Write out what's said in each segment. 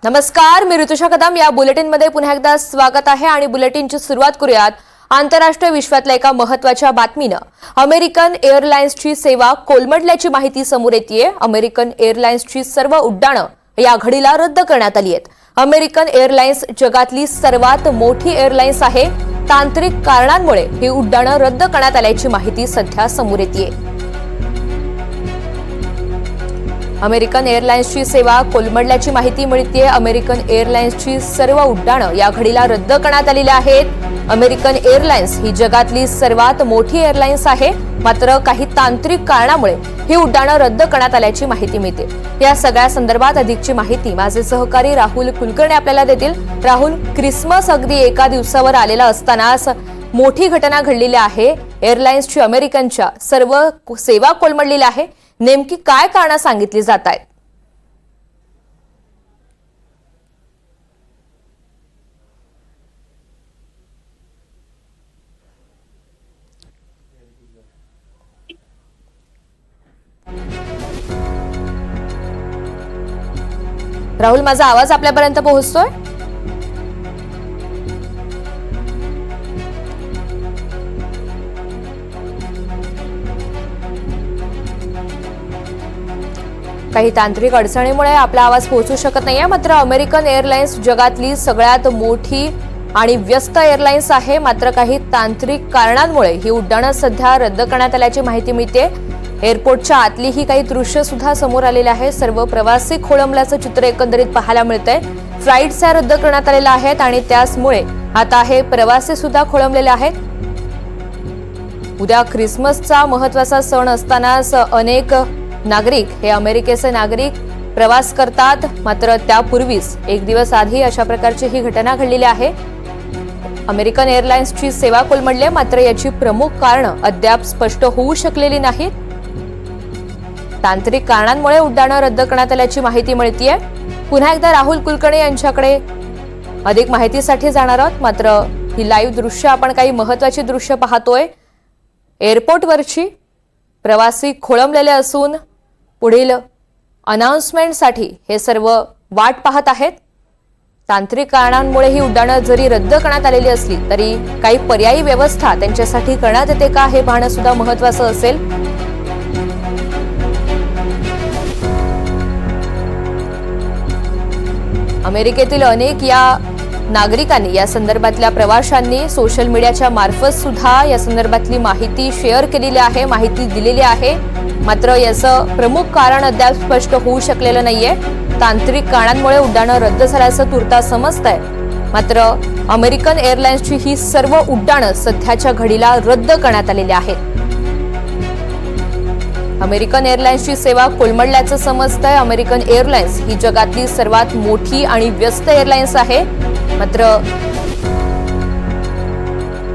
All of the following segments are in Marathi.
नमस्कार, मी ऋतुषा कदम. या बुलेटिनमध्ये पुन्हा एकदा स्वागत आहे आणि बुलेटिनची सुरुवात करूयात आंतरराष्ट्रीय विश्वातल्या एका महत्त्वाच्या बातमीनं. अमेरिकन एअरलाइन्सची सेवा कोलमडल्याची माहिती समोर येतेय. अमेरिकन एअरलाइन्सची सर्व उड्डाणं या घडीला रद्द करण्यात आली आहेत. अमेरिकन एअरलाइन्स जगातली सर्वात मोठी एअरलाइन्स आहे. तांत्रिक कारणांमुळे ही उड्डाणं रद्द करण्यात आल्याची माहिती सध्या समोर येतेय. अमेरिकन एअरलाइन्सची सेवा कोलमडल्याची माहिती मिळतेय. अमेरिकन एअरलाइन्सची सर्व उड्डाणं या घडीला रद्द करण्यात आलेली आहेत. अमेरिकन एअरलाइन्स ही जगातली सर्वात मोठी एअरलाइन्स आहे. मात्र काही तांत्रिक कारणामुळे ही उड्डाणं रद्द करण्यात आल्याची माहिती मिळते. या सगळ्या संदर्भात अधिकची माहिती माझे सहकारी राहुल कुलकर्णी आपल्याला देतील. राहुल, क्रिसमस अगदी एका दिवसावर आलेला असतानाच मोठी घटना घडलेली आहे. एअरलाइन्सची अमेरिकनच्या सर्व सेवा कोलमडलेल्या आहे. नेमकी काय कारणं सांगितली जात आहेत? राहुल, माझा आवाज आपल्यापर्यंत पोहोचतोय? काही तांत्रिक अडचणीमुळे आपला आवाज पोहोचू शकत नाहीये. मात्र अमेरिकन एअरलाइन्स जगातली सगळ्यात मोठी आणि व्यस्त एअरलाइन्स आहे. मात्र काही तांत्रिक कारणांमुळे ही उड्डाणं सध्या रद्द करण्यात आल्याची माहिती मिळते. एअरपोर्टच्या आतली ही काही दृश्य सुद्धा समोर आलेले आहे. सर्व प्रवासी खोळंबल्याचं चित्र एकंदरीत पाहायला मिळतंय. फ्लाईट्स या रद्द करण्यात आलेल्या आहेत आणि त्याचमुळे आता हे प्रवासी सुद्धा खोळंबलेले आहेत. उद्या ख्रिसमसचा महत्वाचा सण असतानाच अनेक नागरिक हे अमेरिकेचे नागरिक प्रवास करतात. मात्र त्यापूर्वीच एक दिवस आधी अशा प्रकारची ही घटना घडलेली आहे. अमेरिकन एअरलाइन्सची सेवा कोलमडली. मात्र याची प्रमुख कारणं अद्याप स्पष्ट होऊ शकलेली नाहीत. तांत्रिक कारणांमुळे उड्डाणं रद्द करण्यात आल्याची माहिती मिळतेय. पुन्हा एकदा राहुल कुलकर्णी यांच्याकडे अधिक माहितीसाठी जाणार आहोत. मात्र ही लाईव्ह दृश्य आपण काही महत्वाची दृश्य पाहतोय. एअरपोर्टवरची प्रवासी खोळंबलेले असून पुढील अनाउन्समेंटसाठी हे सर्व वाट पाहत आहेत. तांत्रिक कारणांमुळे ही उड्डाणं जरी रद्द करण्यात आलेली असली तरी काही पर्यायी व्यवस्था त्यांच्यासाठी करण्यात येते का हे पाहणं सुद्धा महत्वाचं असेल. अमेरिकेतील अनेक या नागरिकांनी या संदर्भातल्या प्रवाशांनी सोशल मीडियाच्या मार्फत सुद्धा या संदर्भातली माहिती शेअर केलेली आहे, माहिती दिलेली आहे. मात्र याचं प्रमुख कारण अद्याप स्पष्ट होऊ शकलेलं नाहीये. तांत्रिक कारणांमुळे उड्डाणं रद्द झाल्याचं तुर्तास समजतंय. मात्र अमेरिकन एअरलाइन्सची ही सर्व उड्डाणं सध्याच्या घडीला रद्द करण्यात आलेली आहेत. अमेरिकन एअरलाइन्सची सेवा कोलमडल्याचं समजतंय. अमेरिकन एअरलाइन्स ही जगातली सर्वात मोठी आणि व्यस्त एअरलाइन्स आहे. मात्र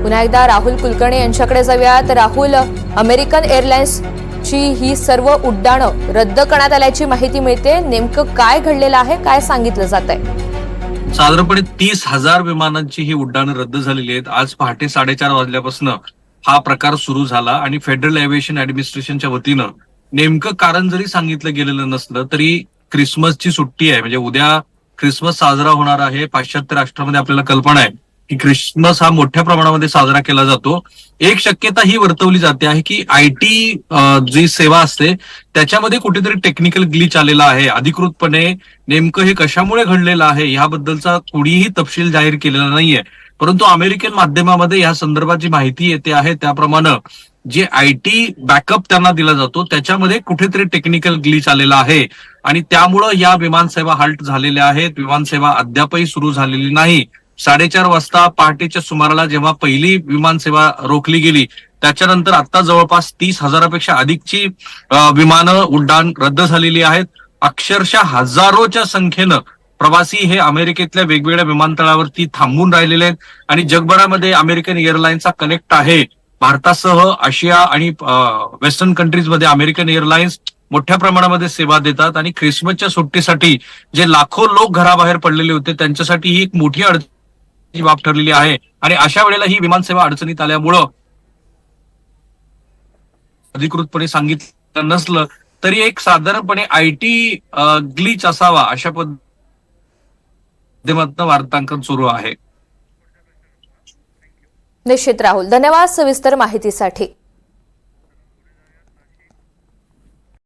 पुन्हा एकदा राहुल कुलकर्णी यांच्याकडे जाऊयात. राहुल, अमेरिकन एअरलाइन्सची ही सर्व उड्डाणं रद्द करण्यात आल्याची माहिती मिळते. नेमकं काय घडलेलं आहे, काय सांगितलं जात आहे? साधारणपणे 30,000 विमानांची ही उड्डाणं रद्द झालेली आहेत. आज पहाटे 4:30 वाजल्यापासून हा प्रकार सुरू झाला आणि फेडरल एव्हिएशन ऍडमिनिस्ट्रेशनच्या वतीनं नेमकं कारण जरी सांगितलं गेलेलं नसलं तरी क्रिसमसची सुट्टी आहे, म्हणजे उद्या क्रिसमस साजरा होणार आहे. पाश्चात्य राष्ट्रामध्ये आपल्याला कल्पना आहे की क्रिसमस हा मोठ्या प्रमाणामध्ये साजरा केला जातो. एक शक्यता ही वर्तवली जाते आहे की आयटी जी सेवा असते त्याच्यामध्ये कुठेतरी टेक्निकल ग्लिच आलेला आहे. अधिकृतपणे नेमकं हे कशामुळे घडलेलं आहे याबद्दलचा कोणीही तपशील जाहीर केलेला नाहीये. परंतु अमेरिकन माध्यमामध्ये या संदर्भाची माहिती येते आहे त्याप्रमाणे जे आयटी बॅकअप त्यांना दिला जातो त्याच्यामध्ये कुठेतरी टेक्निकल ग्लिच आलेला आहे आणि त्यामुळं या विमानसेवा हाल्ट झालेल्या आहेत. विमानसेवा अद्यापही सुरू झालेली नाही. 4:30 वाजता पहाटेच्या सुमाराला जेव्हा पहिली विमानसेवा रोखली गेली त्याच्यानंतर आता जवळपास 30,000पेक्षा अधिकची विमानं उड्डाण रद्द झालेली आहेत. अक्षरशः हजारोच्या संख्येनं प्रवासी हे अमेरिकेतल्या वेगवेगळ्या विमानतळावरती थांबून राहिलेले आहेत आणि जगभरामध्ये अमेरिकन एअरलाइन्सचा कनेक्ट आहे. भारतासह आशिया आणि वेस्टर्न कंट्रीजमध्ये अमेरिकन एअरलाइन्स मोठ्या प्रमाणामध्ये सेवा देतात आणि ख्रिसमसच्या सुट्टीसाठी जे लाखो लोक घराबाहेर पडलेले होते त्यांच्यासाठी ही एक मोठी अडचणीची बाब ठरलेली आहे. आणि अशा वेळेला ही विमानसेवा अडचणीत आल्यामुळं अधिकृतपणे सांगितलं नसलं तरी एक साधारणपणे आयटी ग्लिच असावा अशा पद्धतीने माध्यमातून वार्तांकन सुरू आहे. निश्चित राहुल, धन्यवाद सविस्तर माहितीसाठी.